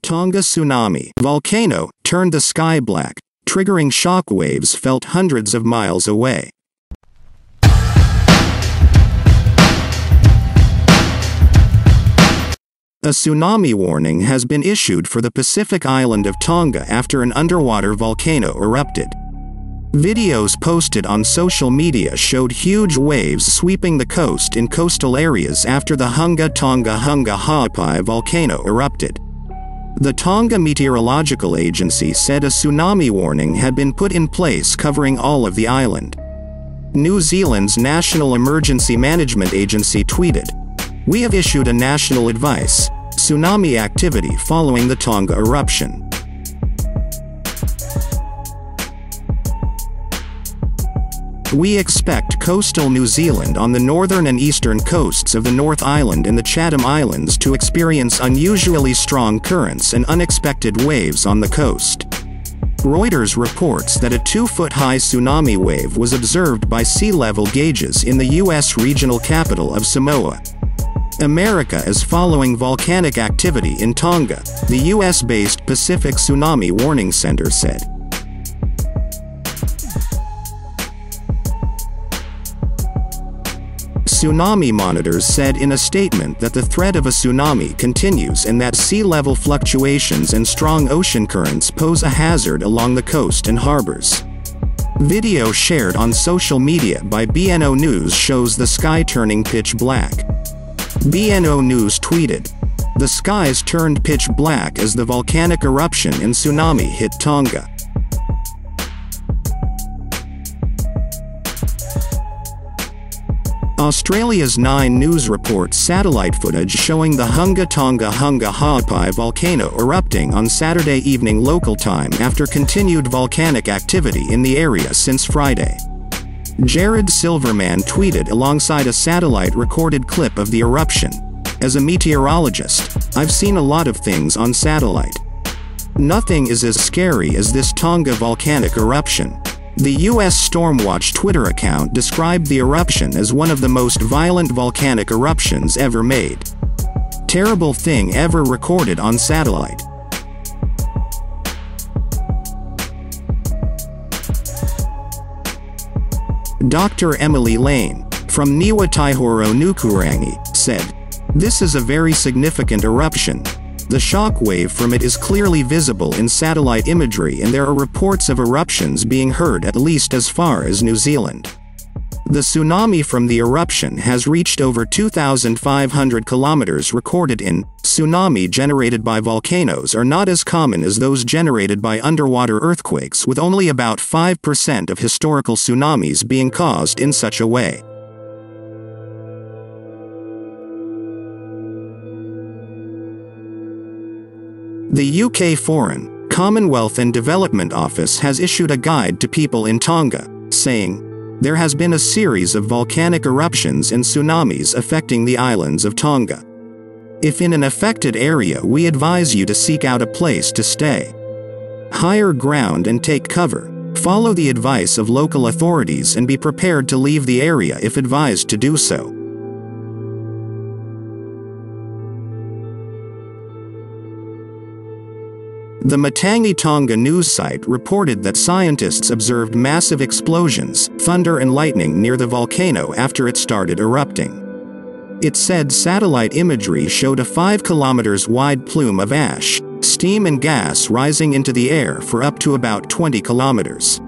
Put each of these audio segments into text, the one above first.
Tonga tsunami. Volcano turned the sky black, triggering shock waves felt hundreds of miles away. A tsunami warning has been issued for the Pacific island of Tonga after an underwater volcano erupted. Videos posted on social media showed huge waves sweeping the coast in coastal areas after the Tonga Ha'apai volcano erupted. The Tonga Meteorological Agency said a tsunami warning had been put in place covering all of the island. New Zealand's National Emergency Management Agency tweeted, "We have issued a national advice, tsunami activity following the Tonga eruption." We expect coastal New Zealand on the northern and eastern coasts of the North Island and the Chatham Islands to experience unusually strong currents and unexpected waves on the coast. Reuters reports that a 2-foot-high tsunami wave was observed by sea level gauges in the U.S. regional capital of Samoa. America is following volcanic activity in Tonga, the U.S.-based Pacific Tsunami Warning Center said. Tsunami monitors said in a statement that the threat of a tsunami continues and that sea level fluctuations and strong ocean currents pose a hazard along the coast and harbors. Video shared on social media by BNO News shows the sky turning pitch black. BNO News tweeted, "The skies turned pitch black as the volcanic eruption and tsunami hit Tonga." Australia's 9 News reports satellite footage showing the Tonga Ha'apai volcano erupting on Saturday evening local time after continued volcanic activity in the area since Friday. Jared Silverman tweeted alongside a satellite-recorded clip of the eruption, "As a meteorologist, I've seen a lot of things on satellite. Nothing is as scary as this Tonga volcanic eruption." The U.S. Stormwatch Twitter account described the eruption as one of the most violent volcanic eruptions ever made. "Terrible thing ever recorded on satellite." Dr. Emily Lane, from Niwa Taihoro Nukurangi, said, "This is a very significant eruption. The shock wave from it is clearly visible in satellite imagery and there are reports of eruptions being heard at least as far as New Zealand. The tsunami from the eruption has reached over 2,500 kilometers recorded in. Tsunami generated by volcanoes are not as common as those generated by underwater earthquakes, with only about 5% of historical tsunamis being caused in such a way." The UK Foreign, Commonwealth and Development Office has issued a guide to people in Tonga, saying, "There has been a series of volcanic eruptions and tsunamis affecting the islands of Tonga. If in an affected area, we advise you to seek out a place to stay. Hire ground and take cover. Follow the advice of local authorities and be prepared to leave the area if advised to do so." The Matangi Tonga news site reported that scientists observed massive explosions, thunder and lightning near the volcano after it started erupting. It said satellite imagery showed a 5 kilometers wide plume of ash, steam and gas rising into the air for up to about 20 kilometers.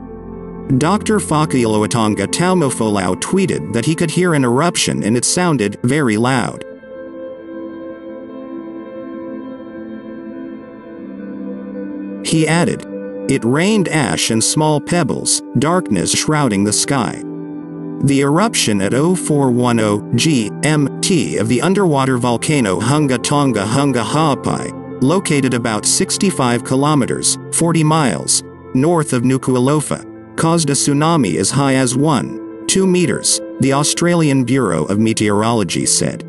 Dr. Fakiloatonga Taumofolau tweeted that he could hear an eruption and it sounded very loud. He added, "It rained ash and small pebbles, darkness shrouding the sky." The eruption at 0410 GMT of the underwater volcano Tonga Ha'apai, located about 65 kilometers, 40 miles, north of Nuku'alofa, caused a tsunami as high as 1.2 meters, the Australian Bureau of Meteorology said.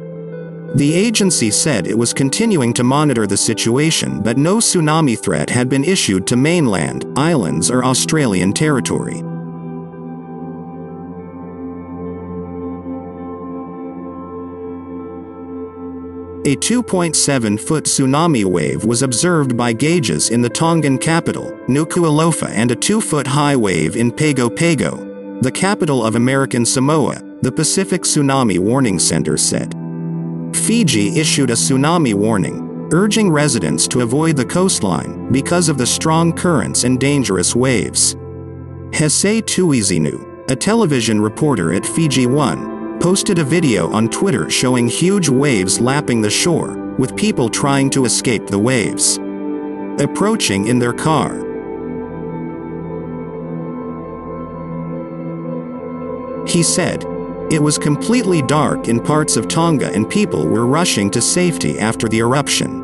The agency said it was continuing to monitor the situation, but no tsunami threat had been issued to mainland, islands or Australian territory. A 2.7-foot tsunami wave was observed by gauges in the Tongan capital, Nuku'alofa, and a 2-foot-high wave in Pago Pago, the capital of American Samoa, the Pacific Tsunami Warning Center said. Fiji issued a tsunami warning, urging residents to avoid the coastline because of the strong currents and dangerous waves. Hesse Tuizinu, a television reporter at Fiji One, posted a video on Twitter showing huge waves lapping the shore, with people trying to escape the waves. Approaching in their car. He said, "It was completely dark in parts of Tonga and people were rushing to safety after the eruption."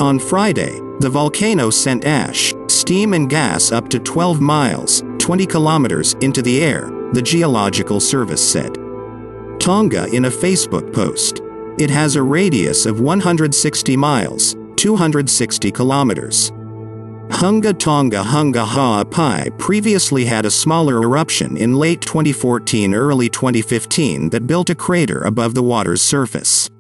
On Friday, the volcano sent ash, steam and gas up to 12 miles, 20 kilometers into the air, the Geological Service said. Tonga in a Facebook post. It has a radius of 160 miles, 260 kilometers. Hunga Tonga Hunga Ha'apai previously had a smaller eruption in late 2014 early 2015 that built a crater above the water's surface.